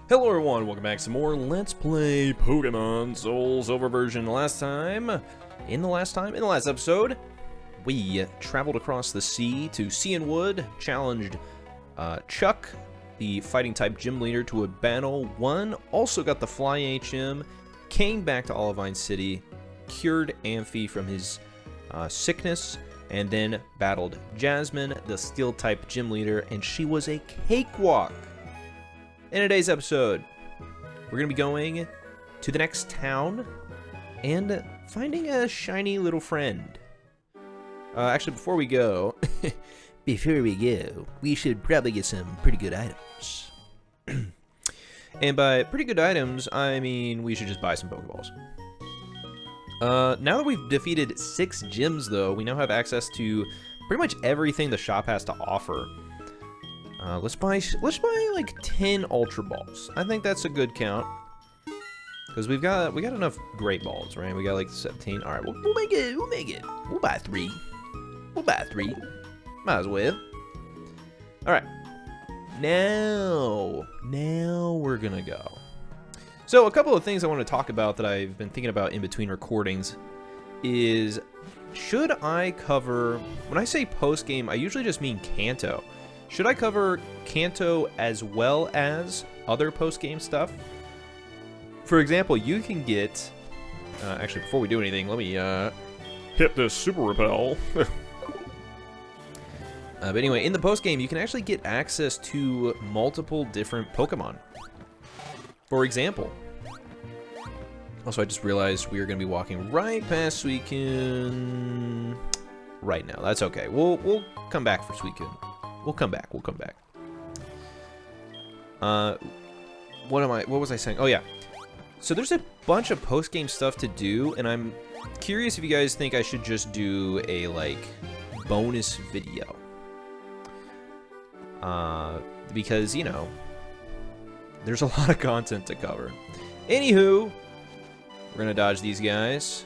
Hello everyone, welcome back to some more Let's Play Pokemon Soul Silver version. In the last episode, we traveled across the sea to Cianwood, challenged Chuck, the fighting type gym leader, to a battle, won, also got the Fly HM, came back to Olivine City, cured Amphi from his sickness, and then battled Jasmine, the steel type gym leader, and she was a cakewalk. In today's episode, we're going to be going to the next town and finding a shiny little friend. Actually, before we go, we should probably get some pretty good items. And by pretty good items, I mean we should just buy some Pokeballs. Now that we've defeated 6 gyms, though, we now have access to pretty much everything the shop has to offer. Let's buy like 10 Ultra Balls. I think that's a good count. Because we got enough Great Balls, right? We got like 17. Alright, we'll make it. We'll buy 3. Might as well. Alright. Now we're gonna go. So a couple of things I want to talk about that I've been thinking about in between recordings is, should I cover, when I say post-game, I usually just mean Kanto. Should I cover Kanto as well as other post-game stuff? For example, you can get... actually, before we do anything, let me hit this Super Repel. But anyway, in the post-game, you can actually get access to multiple different Pokemon. For example... Also, I just realized we are going to be walking right past Suicune right now. That's okay. We'll come back for Suicune. We'll come back. What was I saying? Oh, yeah. So there's a bunch of post-game stuff to do, and I'm curious if you guys think I should just do a, like, bonus video. Because, you know, there's a lot of content to cover. Anywho, we're gonna dodge these guys.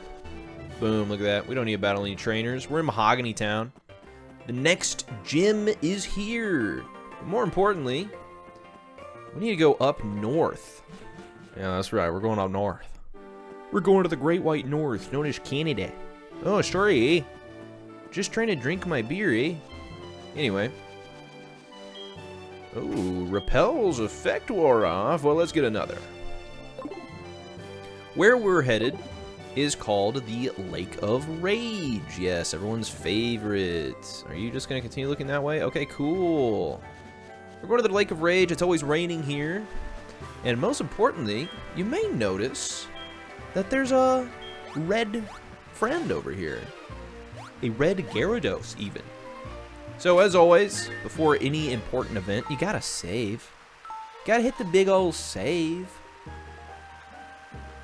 Boom, look at that. We don't need to battle any trainers. We're in Mahogany Town. The next gym is here. But more importantly, we need to go up north. Yeah, that's right. We're going up north. We're going to the Great White North, known as Canada. Oh, sorry, eh? Just trying to drink my beer, eh? Anyway. Oh, Repel's effect wore off. Well, let's get another. Where we're headed is called the Lake of Rage. Yes, everyone's favorite. Are you just going to continue looking that way? Okay, cool. We're going to the Lake of Rage. It's always raining here. And most importantly, you may notice that there's a red friend over here. A red Gyarados, even. So, as always, before any important event, you gotta save. Gotta hit the big old save.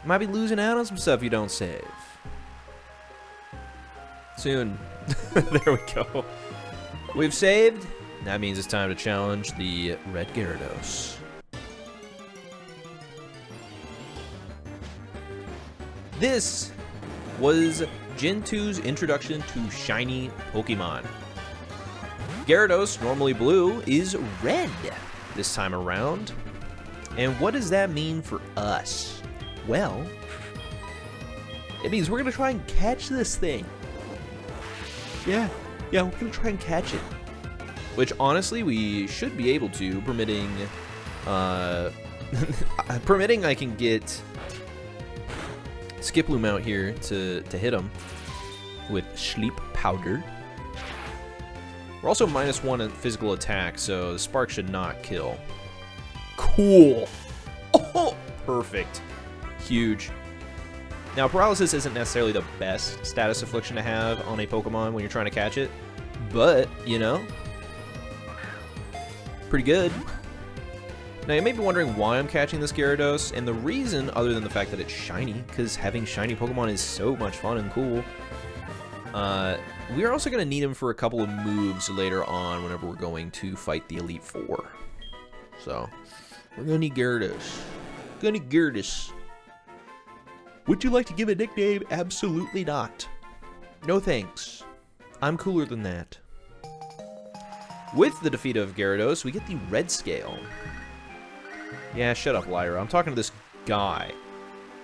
Might be losing out on some stuff you don't save. Soon. There we go. We've saved. That means it's time to challenge the Red Gyarados. This was Gen 2's introduction to shiny Pokemon. Gyarados, normally blue, is red this time around. And what does that mean for us? Well, it means we're going to try and catch this thing. Yeah, we're going to try and catch it. Which, honestly, we should be able to, permitting I can get Skiploom out here to hit him with Sleep Powder. We're also -1 in physical attack, so the Spark should not kill. Cool. Oh, perfect. Huge. Now, Paralysis isn't necessarily the best status affliction to have on a Pokemon when you're trying to catch it, but, you know, pretty good. Now, you may be wondering why I'm catching this Gyarados, and the reason, other than the fact that it's shiny, because having shiny Pokemon is so much fun and cool, we are also going to need him for a couple of moves later on whenever we're going to fight the Elite Four. So, we're going to need Gyarados. Would you like to give a nickname? Absolutely not. No thanks. I'm cooler than that. With the defeat of Gyarados, we get the Red Scale. Yeah, shut up, Lyra. I'm talking to this guy.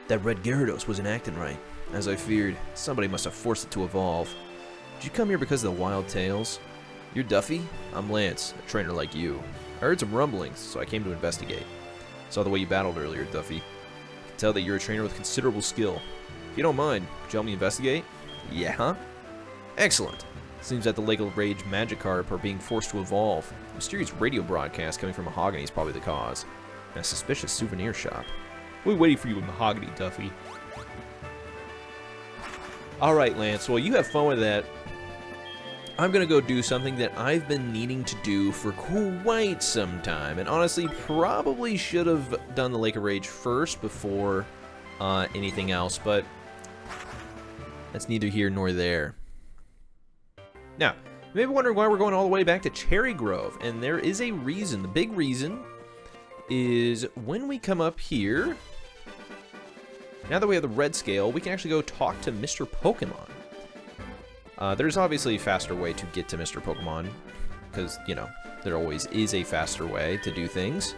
That red Gyarados wasn't acting right. As I feared, somebody must have forced it to evolve. Did you come here because of the wild tales? You're DuffE? I'm Lance, a trainer like you. I heard some rumblings, so I came to investigate. Saw the way you battled earlier, DuffE. I can tell that you're a trainer with considerable skill. If you don't mind, could you help me investigate? Yeah, huh? Excellent. Seems that the Lake of Rage Magikarp are being forced to evolve. A mysterious radio broadcast coming from Mahogany is probably the cause. And a suspicious souvenir shop. We're waiting for you in Mahogany, DuffE. Alright, Lance, well, you have fun with that. I'm gonna go do something that I've been needing to do for quite some time. And honestly, probably should have done the Lake of Rage first before anything else, but that's neither here nor there. Now, you may be wondering why we're going all the way back to Cherry Grove, and there is a reason. The big reason is when we come up here, now that we have the red scale, we can actually go talk to Mr. Pokemon. There's obviously a faster way to get to Mr. Pokemon, because, you know, there always is a faster way to do things.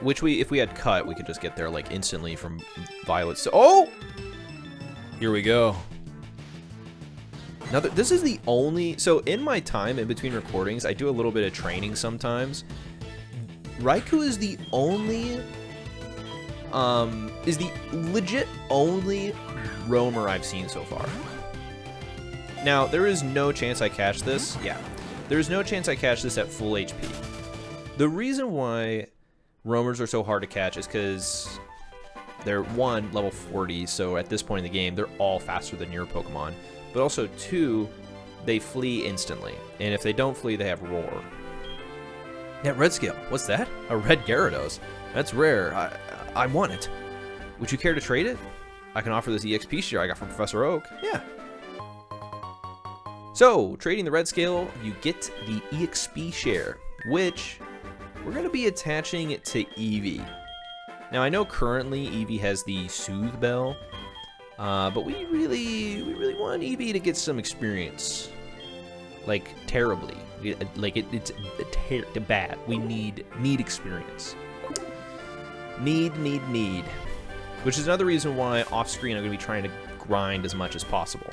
Which if we had cut, we could just get there, like, instantly from Violet. So, oh! Here we go. Now, this is the only... So, in my time in between recordings, I do a little bit of training sometimes. Raikou is the only... is the legit only roamer I've seen so far. Now, there is no chance I catch this. Yeah. There is no chance I catch this at full HP. The reason why roamers are so hard to catch is because they're, one, level 40, so at this point in the game, they're all faster than your Pokemon. But also, two, they flee instantly. And if they don't flee, they have Roar. That red scale, what's that? A red Gyarados. That's rare. I want it. Would you care to trade it? I can offer this EXP share I got from Professor Oak. Yeah. So, trading the red scale, you get the EXP share, which we're going to be attaching it to Eevee. Now, I know currently Eevee has the Soothe Bell, but we really want Eevee to get some experience. Like, terribly. Like, it's bad. We need experience. Need. Which is another reason why off-screen I'm going to be trying to grind as much as possible.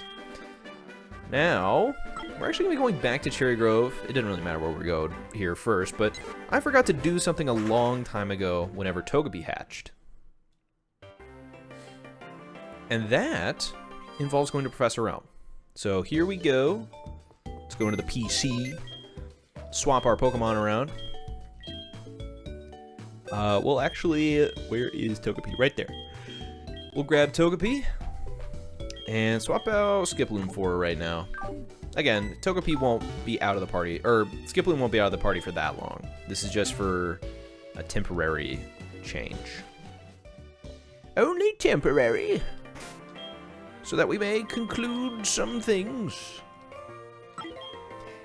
Now, we're actually going to be going back to Cherry Grove. It didn't really matter where we go here first, but I forgot to do something a long time ago whenever Togepi hatched. And that involves going to Professor Elm. So here we go. Let's go into the PC. Swap our Pokemon around. Well, actually, where is Togepi? Right there. We'll grab Togepi and swap out Skiploom for her right now. Again, Togepi won't be out of the party, or Skiploom won't be out of the party for that long. This is just for a temporary change. Only temporary. So that we may conclude some things.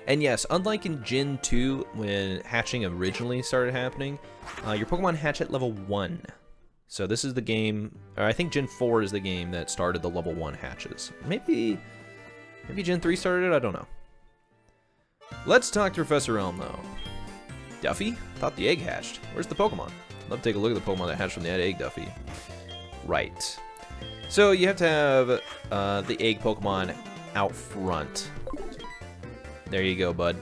And yes, unlike in Gen 2, when hatching originally started happening, your Pokemon hatch at level 1. So this is the game, or I think Gen 4 is the game that started the level 1 hatches. Maybe Gen 3 started it, I don't know. Let's talk to Professor Elm, though. DuffE? I thought the egg hatched. Where's the Pokemon? I'd love to take a look at the Pokemon that hatched from that egg, DuffE. Right. So you have to have the egg Pokemon out front. There you go, bud.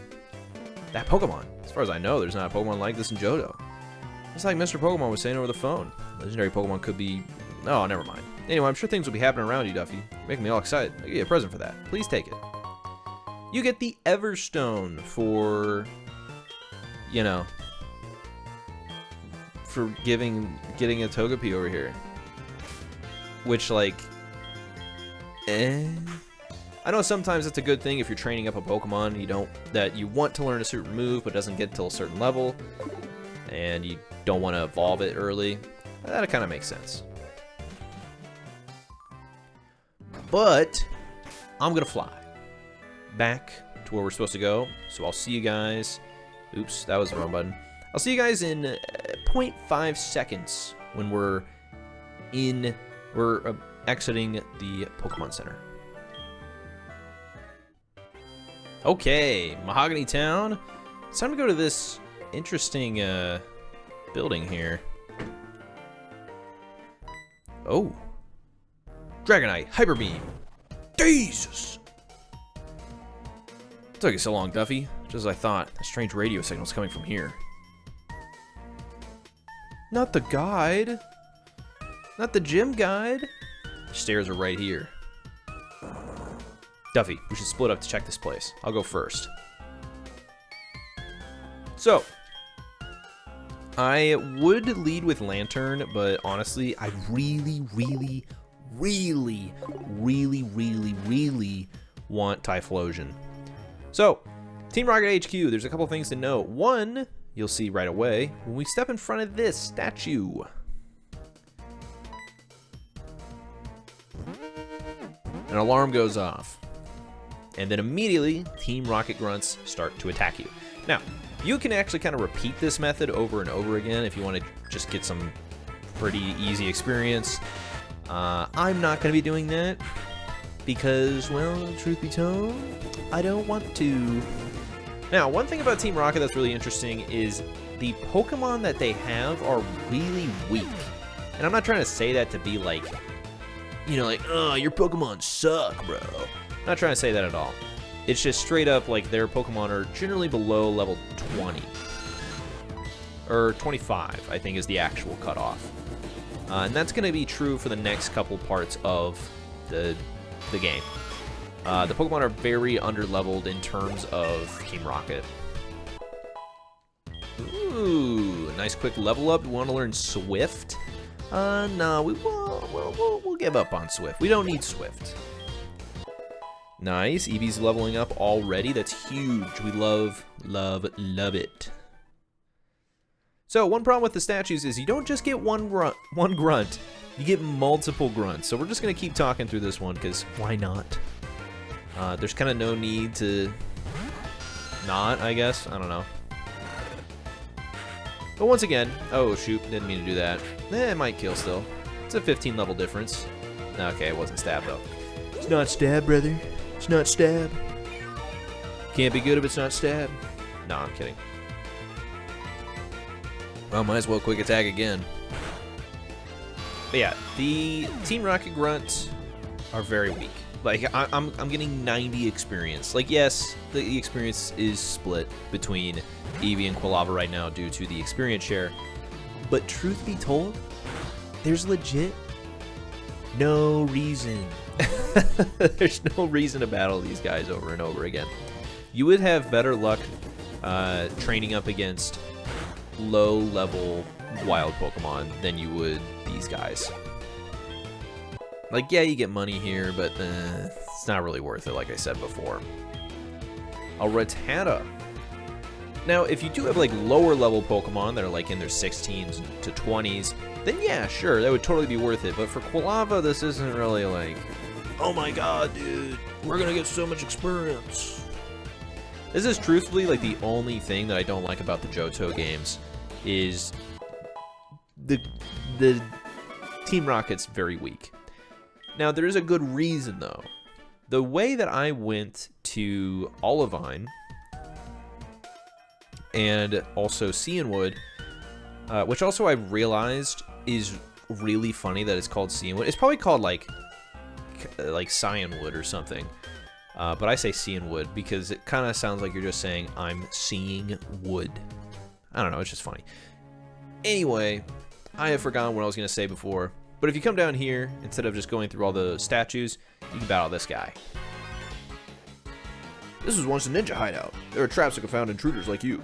That Pokemon. As far as I know, there's not a Pokemon like this in Johto. It's like Mr. Pokemon was saying over the phone. Legendary Pokemon could be... Oh, never mind. Anyway, I'm sure things will be happening around you, DuffE. You're making me all excited. I'll give you a present for that. Please take it. You get the Everstone for... You know... For getting a Togepi over here. Which, like... I know sometimes it's a good thing if you're training up a Pokemon and that you want to learn a certain move but doesn't get till a certain level, and you don't want to evolve it early. That kind of makes sense. But I'm gonna fly back to where we're supposed to go, so I'll see you guys. Oops, that was the wrong button. I'll see you guys in 0.5 seconds when we're exiting the Pokemon Center. Okay, Mahogany Town. It's time to go to this interesting building here. Oh. Dragonite, Hyper Beam. Jesus! It took you so long, DuffE. Just as I thought, a strange radio signal's coming from here. Not the guide. Not the gym guide. Stairs are right here. DuffE, we should split up to check this place. I'll go first. So, I would lead with Lantern, but honestly, I really want Typhlosion. So, Team Rocket HQ, there's a couple things to note. One, you'll see right away when we step in front of this statue. An alarm goes off. And then immediately, Team Rocket Grunts start to attack you. Now, you can actually kind of repeat this method over and over again if you want to just get some pretty easy experience. I'm not going to be doing that because, well, truth be told, I don't want to. Now, one thing about Team Rocket that's really interesting is the Pokemon that they have are really weak. And I'm not trying to say that to be like, you know, like, oh, your Pokemon suck, bro. I'm not trying to say that at all. It's just straight up like their Pokemon are generally below level 20. Or 25, I think is the actual cutoff. And that's going to be true for the next couple parts of the game. The Pokemon are very underleveled in terms of Team Rocket. Ooh, nice quick level up. You want to learn Swift? No, we'll give up on Swift. We don't need Swift. Nice, Eevee's leveling up already. That's huge. We love it. So, one problem with the statues is you don't just get one grunt. You get multiple grunts. So we're just going to keep talking through this one, because why not? There's kind of no need to not, I guess. I don't know. But once again, oh shoot, didn't mean to do that. It might kill still. It's a 15 level difference. Okay, it wasn't stab though. It's not stab, brother. It's not stab. Can't be good if it's not stab. No, I'm kidding. Well, might as well quick attack again. But yeah, the Team Rocket Grunts are very weak. Like, I'm getting 90 experience. Like, yes, the experience is split between Eevee and Quilava right now due to the experience share. But truth be told, there's legit no reason. There's no reason to battle these guys over and over again. You would have better luck training up against low-level wild Pokemon than you would these guys. Like, yeah, you get money here, but it's not really worth it, like I said before. A Rattata. Now, if you do have, like, lower-level Pokemon that are, like, in their 16s to 20s, then yeah, sure, that would totally be worth it. But for Quilava, this isn't really, like, oh my god, dude, we're gonna get so much experience. This is truthfully, like, the only thing that I don't like about the Johto games is the Team Rocket's very weak. Now, there is a good reason, though. The way that I went to Olivine and also Cianwood, which also I realized is really funny that it's called Cianwood. It's probably called, like Cianwood or something. But I say Cianwood because it kind of sounds like you're just saying, I'm seeing wood. I don't know, it's just funny. Anyway, I have forgotten what I was going to say before. But if you come down here, instead of just going through all the statues, you can battle this guy. This was once a ninja hideout. There are traps that can found intruders like you.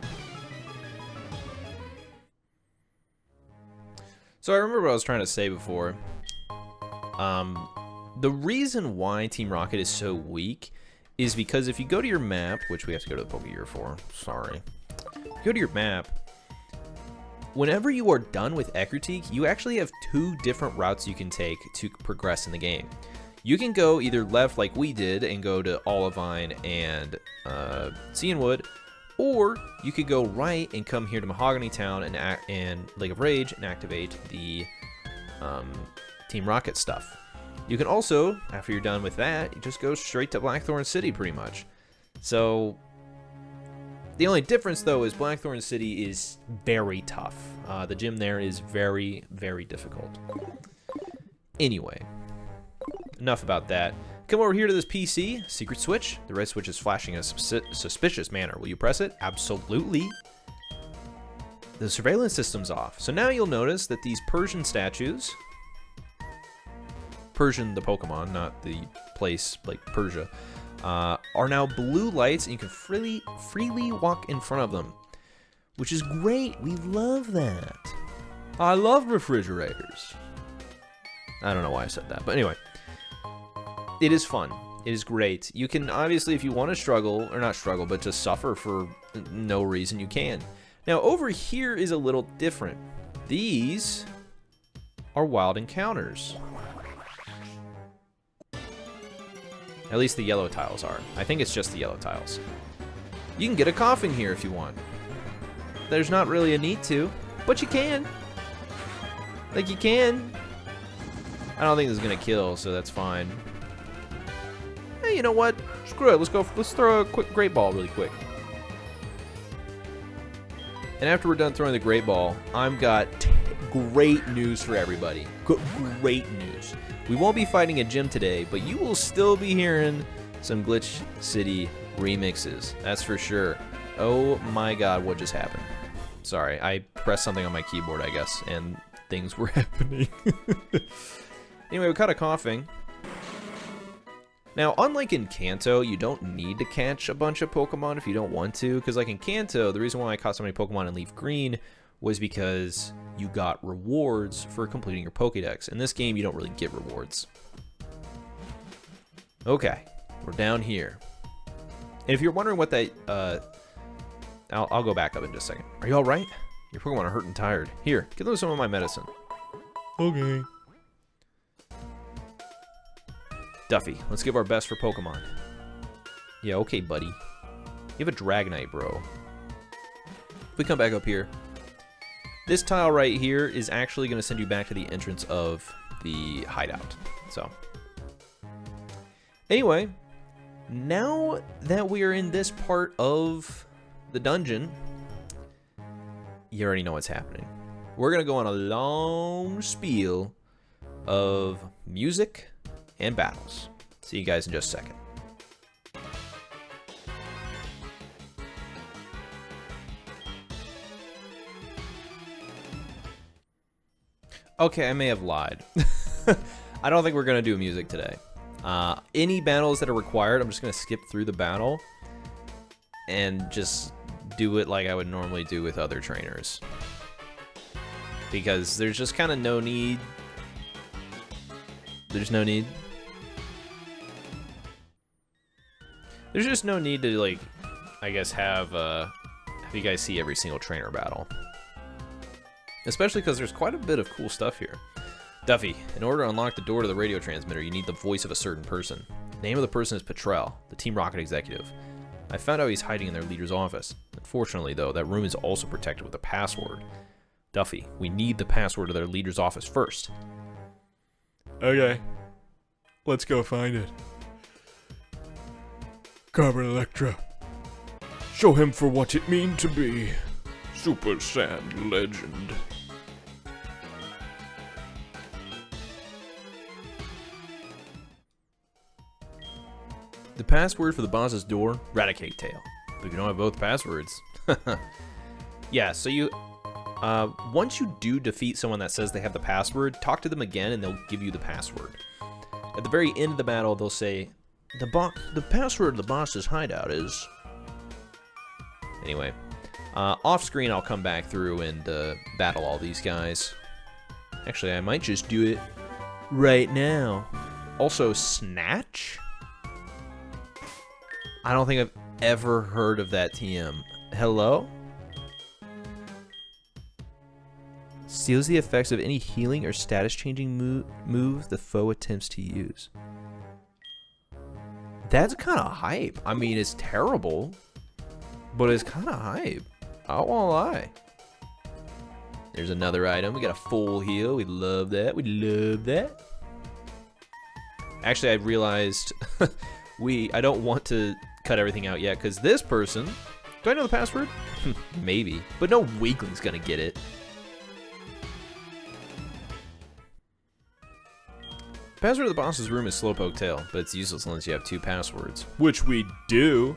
So I remember what I was trying to say before. The reason why Team Rocket is so weak is because if you go to your map, which we have to go to the Pokegear for, sorry. Go to your map. Whenever you are done with Ecruteak, you actually have two different routes you can take to progress in the game. You can go either left like we did and go to Olivine and Cianwood, or you could go right and come here to Mahogany Town and Lake of Rage and activate the Team Rocket stuff. You can also, after you're done with that, you just go straight to Blackthorn City pretty much. So The only difference, though, is Blackthorn City is very tough. The gym there is very, very difficult. Anyway, enough about that. Come over here to this PC. Secret switch. The red switch is flashing in a suspicious manner. Will you press it? Absolutely. The surveillance system's off. So now you'll notice that these Persian statues... Persian, the Pokemon, not the place like Persia, are now blue lights, and you can freely walk in front of them, which is great. We love that. I love refrigerators. I don't know why I said that, but anyway, it is fun. It is great. You can obviously, if you want to struggle, or not struggle, but just suffer for no reason, you can. Now over here is a little different. These are wild encounters. At least the yellow tiles are. I think it's just the yellow tiles. You can get a coffin here if you want. There's not really a need to, but you can. Like, you can. I don't think this is gonna kill, so that's fine. Hey, you know what? Screw it. Let's throw a quick great ball really quick. And after we're done throwing the great ball, I've got great news for everybody. Great news. We won't be fighting a gym today, but you will still be hearing some Glitch City remixes. That's for sure. Oh my god, what just happened? Sorry, I pressed something on my keyboard, I guess, and things were happening. Anyway, we caught a coughing. Now, unlike in Kanto, you don't need to catch a bunch of Pokemon if you don't want to, because like in Kanto, the reason why I caught so many Pokemon in Leaf Green was because you got rewards for completing your Pokédex. In this game, you don't really get rewards. Okay, we're down here. And if you're wondering what that, I'll go back up in just a second. Are you all right? Your Pokemon are hurt and tired. Here, give them some of my medicine. Okay. DuffE, let's give our best for Pokemon. Yeah, okay, buddy. You have a Dragonite, bro. If we come back up here, this tile right here is actually going to send you back to the entrance of the hideout. So, anyway, now that we are in this part of the dungeon, you already know what's happening. We're going to go on a long spiel of music and battles. See you guys in just a second. Okay, I may have lied. I don't think we're going to do music today. Any battles that are required, I'm just going to skip through the battle and just do it like I would normally do with other trainers. Because there's just kind of no need. There's no need. There's just no need to, like, I guess have you guys see every single trainer battle. Especially because there's quite a bit of cool stuff here. DuffE, in order to unlock the door to the radio transmitter, you need the voice of a certain person. The name of the person is Petrel, the Team Rocket executive. I found out he's hiding in their leader's office. Unfortunately, though, that room is also protected with a password. DuffE, we need the password to their leader's office first. Okay. Let's go find it. Carbon Electra. Show him for what it means to be. Super Saiyan legend. The password for the boss's door, Raticate Tail. But if you don't have both passwords. Yeah, so you... once you do defeat someone that says they have the password, talk to them again and they'll give you the password. At the very end of the battle, they'll say, the password of the boss's hideout is... Anyway, off screen I'll come back through and battle all these guys. Actually, I might just do it right now. Also, Snatch? I don't think I've ever heard of that TM. Hello? Steals the effects of any healing or status changing move the foe attempts to use. That's kind of hype. I mean, it's terrible, but it's kind of hype. I won't lie. There's another item. We got a full heal. We love that. We love that. Actually, I realized I don't want to cut everything out yet because this person Do I know the password? Maybe. But no weakling's gonna get it. Password of the boss's room is Slowpoke Tail, but it's useless unless you have 2 passwords. Which we do.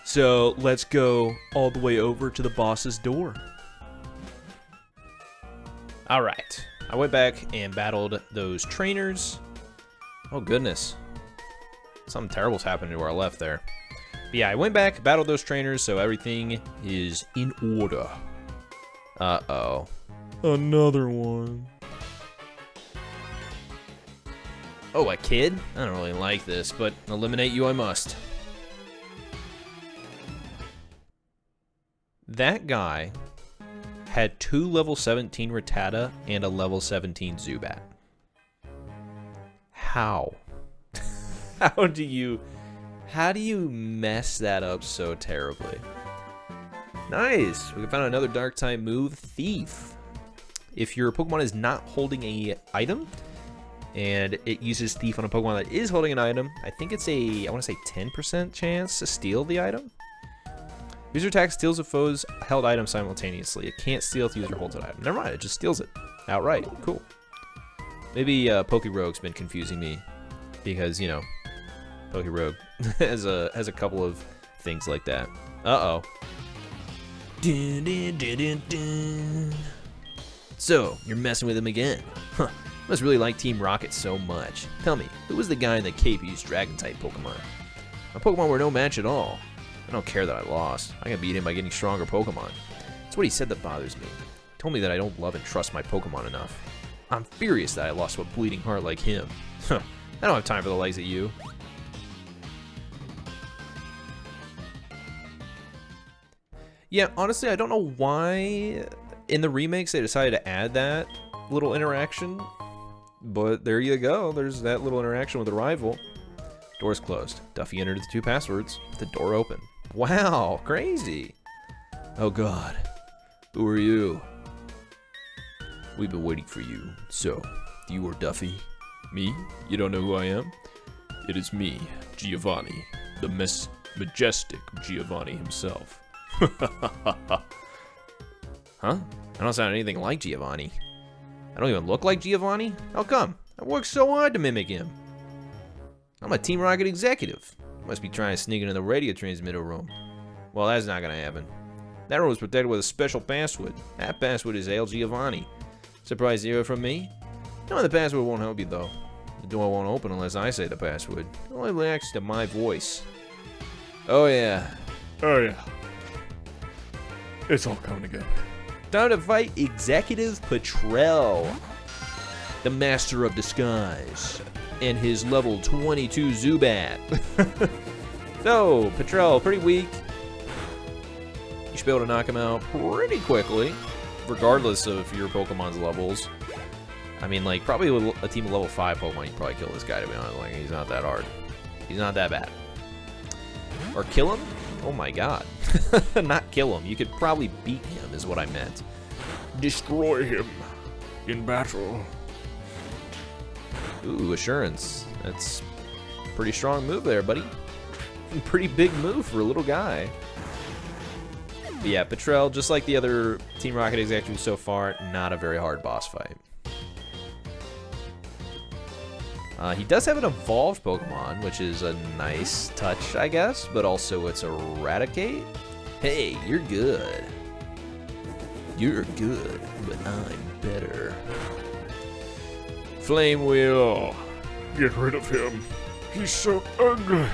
So let's go all the way over to the boss's door. Alright. I went back and battled those trainers. Oh goodness. Something terrible's happened to our left there. But yeah, I went back, battled those trainers, so everything is in order. Uh-oh. Another one. Oh, a kid? I don't really like this, but eliminate you I must. That guy had 2 level 17 Rattata and a level 17 Zubat. How? How do you mess that up so terribly? Nice! We found another dark type move, Thief. If your Pokemon is not holding a item, and it uses Thief on a Pokemon that is holding an item, I think it's I want to say 10% chance to steal the item. User attack steals a foe's held item simultaneously. It can't steal if the user holds an item. Never mind, it just steals it outright. Cool. Maybe Pokerogue's been confusing me because, you know, Pokerogue has a couple of things like that. Uh-oh. So, you're messing with him again. Huh. Must really like Team Rocket so much. Tell me, who was the guy in the cape who used Dragon-type Pokemon? My Pokemon were no match at all. I don't care that I lost. I can beat him by getting stronger Pokemon. That's what he said that bothers me. He told me that I don't love and trust my Pokemon enough. I'm furious that I lost to a bleeding heart like him. Huh. I don't have time for the likes of you. Yeah, honestly, I don't know why in the remakes they decided to add that little interaction. But there you go. There's that little interaction with a rival. Door's closed. DuffE entered the 2 passwords. The door open. Wow, crazy. Oh god. Who are you? We've been waiting for you. So, you are DuffE? Me? You don't know who I am? It is me, Giovanni. The majestic Giovanni himself. Huh? I don't sound anything like Giovanni. I don't even look like Giovanni? How come? I worked so hard to mimic him. I'm a Team Rocket executive. Must be trying to sneak into the radio transmitter room. Well, that's not gonna happen. That room is protected with a special password. That password is L Giovanni. Surprise 0 from me? No, the password won't help you though. The door won't open unless I say the password. It only reacts to my voice. Oh yeah. Oh yeah. It's all coming together. Time to fight Executive Patrell, the master of disguise, and his level 22 Zubat. So, Patrell, pretty weak. You should be able to knock him out pretty quickly, regardless of your Pokemon's levels. I mean, like, probably with a team of level 5 Pokemon, you probably kill this guy, to be honest. Like, he's not that hard. He's not that bad. Or kill him? Oh my god. Not kill him. You could probably beat him, is what I meant. Destroy him in battle. Ooh, Assurance. That's a pretty strong move there, buddy. Pretty big move for a little guy. But yeah, Patrell, just like the other Team Rocket executives so far, not a very hard boss fight. He does have an evolved Pokemon, which is a nice touch, I guess, but also it's Eradicate. Hey, you're good. You're good, but I'm better. Flame Wheel. Get rid of him. He's so ugly.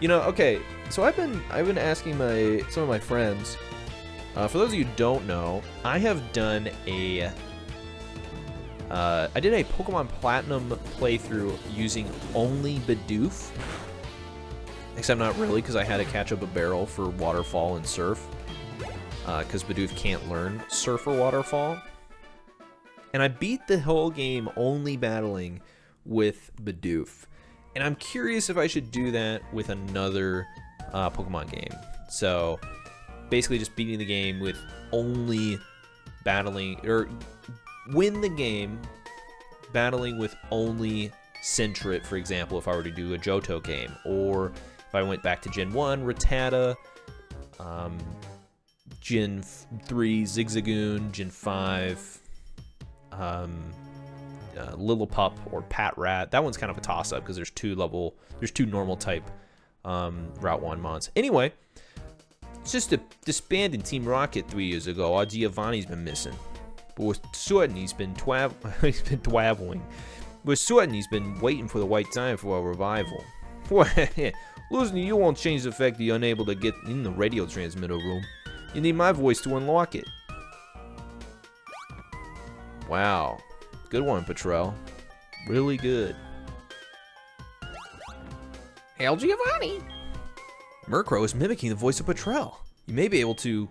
You know, okay, so I've been asking some of my friends. For those of you who don't know, I have done I did a Pokemon Platinum playthrough using only Bidoof. Except not really, because I had to catch up a barrel for Waterfall and Surf. Because Bidoof can't learn Surf or Waterfall. And I beat the whole game only battling with Bidoof. And I'm curious if I should do that with another Pokemon game. So, basically just beating the game with only battling, or win the game battling with only Sentret, for example, if I were to do a Johto game, or If I went back to Gen 1, Rattata, Gen 3, Zigzagoon, Gen 5, Lillipup or Patrat. That one's kind of a toss-up because there's two normal type Route 1 mons. Anyway, it's just disbanded Team Rocket 3 years ago. Our Giovanni's been missing. But we're certain he's been twaveling. We're certain he's been waiting for the right time for a revival. Losing to you won't change the fact that you're unable to get in the radio transmitter room. You need my voice to unlock it. Wow. Good one, Patrell. Really good. Hail Giovanni! Murkrow is mimicking the voice of Patrell. You may be able to...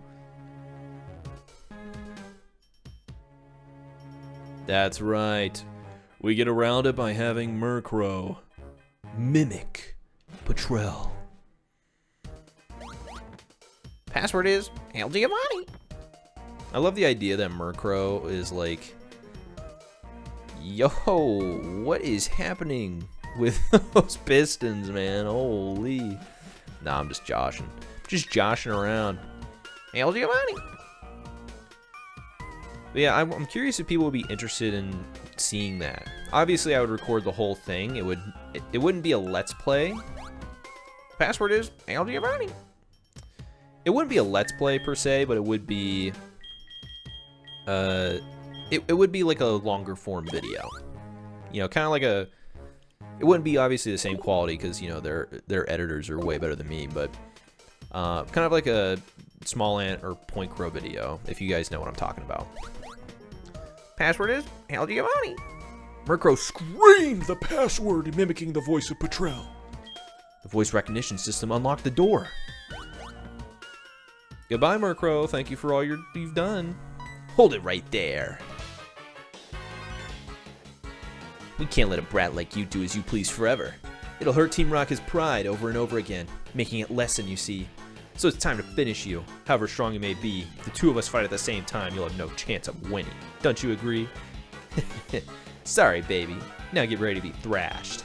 That's right. We get around it by having Murkrow mimic Patrell. Password is Hail Giovanni. I love the idea that Murkrow is like, yo, what is happening with those pistons, man? Holy. Nah, I'm just joshing. Just joshing around. Hail Giovanni. But yeah, I'm curious if people would be interested in seeing that. Obviously, I would record the whole thing. It wouldn't be a let's play. Password is Hail Giovanni. It wouldn't be a let's play per se, but it would be it would be like a longer form video. You know, kind of like a. It wouldn't be obviously the same quality because you know their editors are way better than me, but kind of like a small ant or point crow video, if you guys know what I'm talking about. Password is Hail Giovanni. Murkrow screamed the password, mimicking the voice of Patrell. The voice recognition system unlocked the door. Goodbye, Murkrow. Thank you for all you've done. Hold it right there. We can't let a brat like you do as you please forever. It'll hurt Team Rocket's pride over and over again, making it lessen, you see. So it's time to finish you. However strong you may be, if the two of us fight at the same time, you'll have no chance of winning. Don't you agree? Sorry, baby. Now get ready to be thrashed.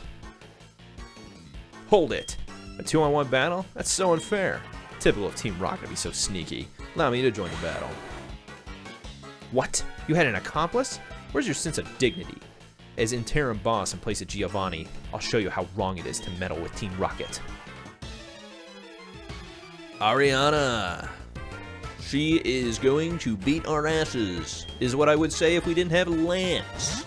Hold it. A 2-on-1 battle? That's so unfair. Typical of Team Rocket to be so sneaky. Allow me to join the battle. What? You had an accomplice? Where's your sense of dignity? As interim boss in place of Giovanni, I'll show you how wrong it is to meddle with Team Rocket. Ariana. She is going to beat our asses, is what I would say if we didn't have Lance.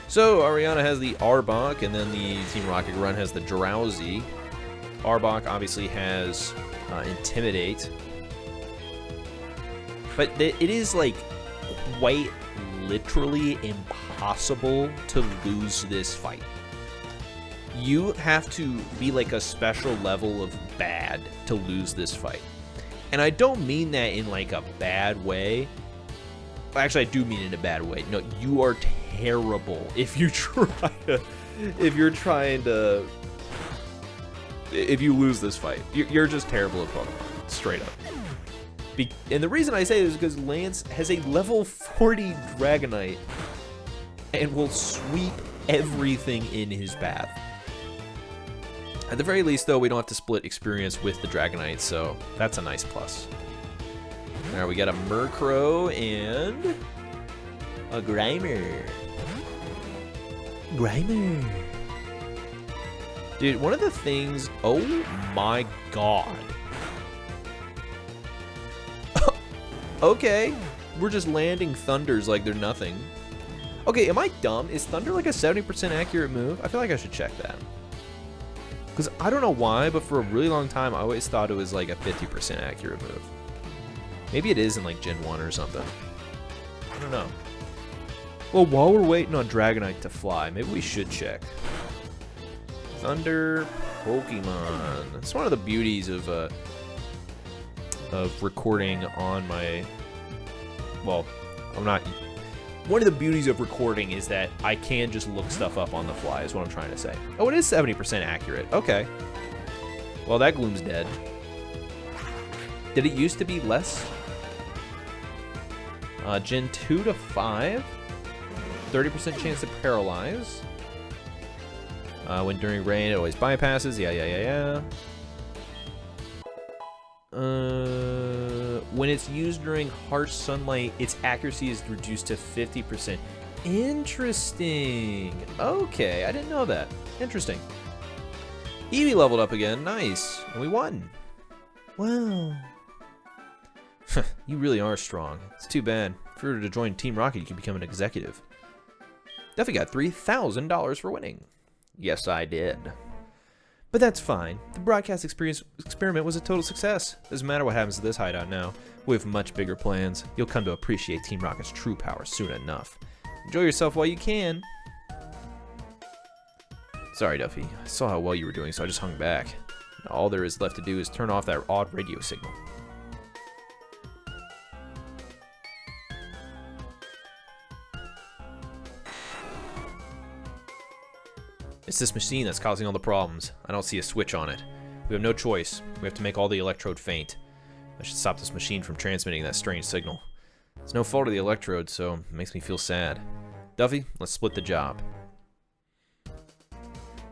So, Ariana has the Arbok, and then the Team Rocket run has the Drowsy. Arbok obviously has Intimidate. But it is, like, quite literally impossible to lose this fight. You have to be, like, a special level of bad to lose this fight. And I don't mean that in, like, a bad way. Actually, I do mean it in a bad way. No, you are terrible if you if you lose this fight. You're just terrible at Pokemon, straight up. And the reason I say this is because Lance has a level 40 Dragonite and will sweep everything in his path. At the very least, though, we don't have to split experience with the Dragonite, so that's a nice plus. Alright, we got a Murkrow and a Grimer. Grimer. Dude, one of the things... Oh my god. Okay. We're just landing Thunders like they're nothing. Okay, am I dumb? Is Thunder like a 70% accurate move? I feel like I should check that. Because I don't know why, but for a really long time, I always thought it was like a 50% accurate move. Maybe it is in like Gen 1 or something. I don't know. Well, while we're waiting on Dragonite to fly, maybe we should check. Thunder Pokemon. It's one of the beauties of recording on my... Well, I'm not... One of the beauties of recording is that I can just look stuff up on the fly, is what I'm trying to say. Oh, it is 70% accurate. Okay. Well, that Gloom's dead. Did it used to be less? Gen 2 to 5. 30% chance to paralyze. When during rain, it always bypasses. Yeah. When it's used during harsh sunlight, its accuracy is reduced to 50%. Interesting. Okay, I didn't know that. Interesting. Eevee leveled up again. Nice. And we won. Wow. You really are strong. It's too bad. If you were to join Team Rocket, you could become an executive. DuffE got $3,000 for winning. Yes, I did. But that's fine. The broadcast experiment was a total success. Doesn't matter what happens to this hideout now. We have much bigger plans. You'll come to appreciate Team Rocket's true power soon enough. Enjoy yourself while you can. Sorry, DuffE. I saw how well you were doing, so I just hung back. Now, all there is left to do is turn off that odd radio signal. It's this machine that's causing all the problems. I don't see a switch on it. We have no choice. We have to make all the electrode faint. I should stop this machine from transmitting that strange signal. It's no fault of the electrode, so it makes me feel sad. DuffE, let's split the job.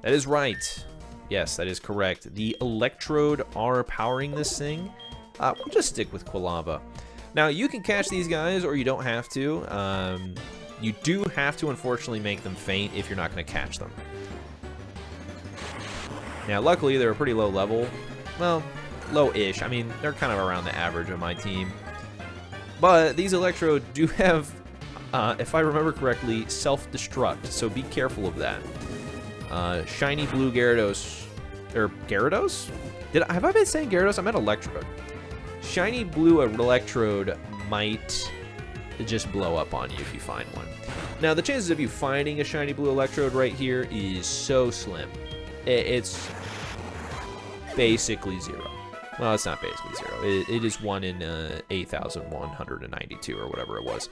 That is right. Yes, that is correct. The electrode are powering this thing. We'll just stick with Quilava. Now, you can catch these guys, or you don't have to. You do have to, unfortunately, make them faint if you're not going to catch them. Now, luckily, they're a pretty low level. Well, low-ish. I mean, they're kind of around the average of my team. But these Electrode do have, if I remember correctly, self-destruct, so be careful of that. Shiny blue Gyarados, or Gyarados? Have I been saying Gyarados? I meant Electrode. Shiny blue Electrode might just blow up on you if you find one. Now, the chances of you finding a shiny blue Electrode right here is so slim. It's basically zero. Well, it's not basically zero. It is 1 in 8,192 or whatever it was.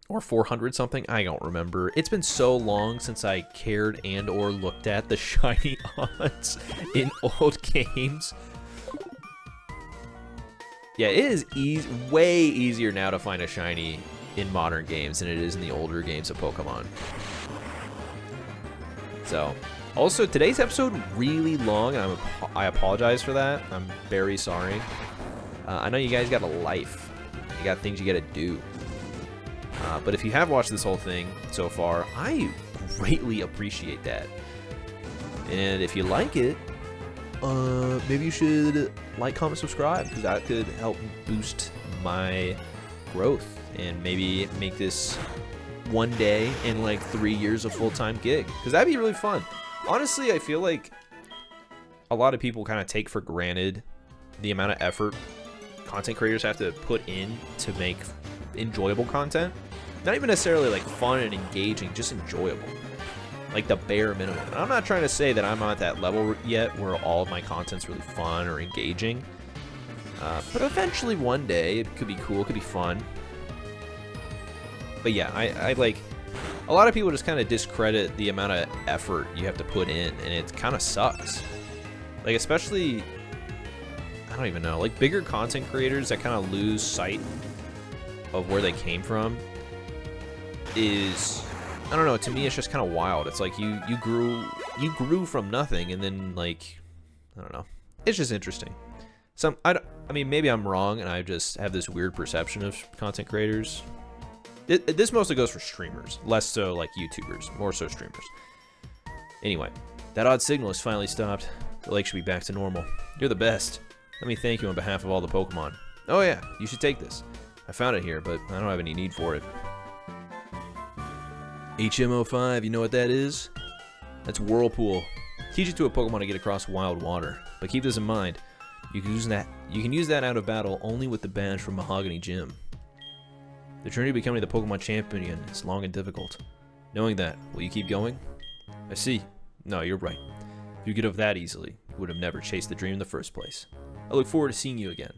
Or 400 something. I don't remember. It's been so long since I cared and or looked at the shiny odds in old games. Yeah, it is way easier now to find a shiny in modern games than it is in the older games of Pokemon. So, also, today's episode really long, and I apologize for that. I'm very sorry. I know you guys got a life. You got things you gotta do. But if you have watched this whole thing so far, I greatly appreciate that. And if you like it, maybe you should like, comment, subscribe, because that could help boost my growth and maybe make this one day in like 3 years a full-time gig, because that'd be really fun. Honestly, I feel like a lot of people kind of take for granted the amount of effort content creators have to put in to make enjoyable content. Not even necessarily like fun and engaging, just enjoyable. Like the bare minimum. And I'm not trying to say that I'm not at that level yet where all of my content's really fun or engaging. But eventually one day it could be cool, it could be fun. But yeah, I like, a lot of people just kind of discredit the amount of effort you have to put in, and it kind of sucks. Like, especially, I don't even know, like bigger content creators that kind of lose sight of where they came from is, I don't know, to me it's just kind of wild. It's like you grew from nothing, and then like, I don't know, it's just interesting. I mean, maybe I'm wrong and I just have this weird perception of content creators. This mostly goes for streamers, less so like YouTubers, more so streamers. Anyway, that odd signal has finally stopped. The lake should be back to normal. You're the best. Let me thank you on behalf of all the Pokemon. Oh yeah, you should take this. I found it here, but I don't have any need for it. HM05, you know what that is? That's Whirlpool. Teach it to a Pokemon to get across wild water. But keep this in mind, you can use that out of battle only with the badge from Mahogany Gym. The journey to becoming the Pokemon champion is long and difficult. Knowing that, will you keep going? I see. No, you're right. If you get up that easily, you would have never chased the dream in the first place. I look forward to seeing you again.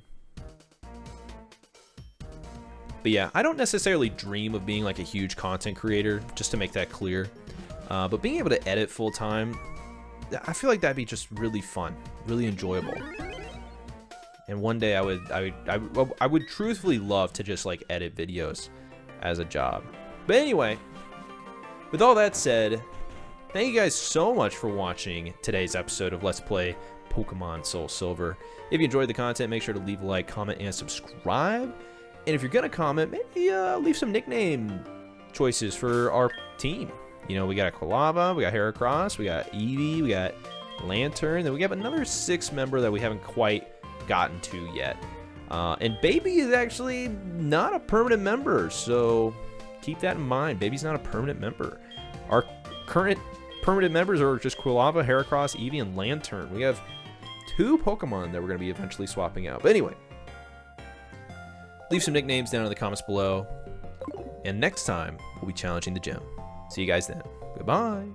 But yeah, I don't necessarily dream of being like a huge content creator, just to make that clear. But being able to edit full time, I feel like that'd be just really fun, really enjoyable. And one day I would truthfully love to just like edit videos as a job. But anyway, with all that said, thank you guys so much for watching today's episode of Let's Play Pokemon Soul Silver. If you enjoyed the content, make sure to leave a like, comment, and subscribe. And if you're going to comment, maybe leave some nickname choices for our team. You know, we got Quilava, we got Heracross, we got Eevee, we got Lantern, then we have another 6 member that we haven't quite gotten to yet. And Baby is actually not a permanent member, so keep that in mind. Baby's not a permanent member. Our current permanent members are just Quilava, Heracross, Eevee, and Lantern. We have 2 Pokemon that we're going to be eventually swapping out. But anyway, leave some nicknames down in the comments below. And next time, we'll be challenging the gym. See you guys then. Goodbye.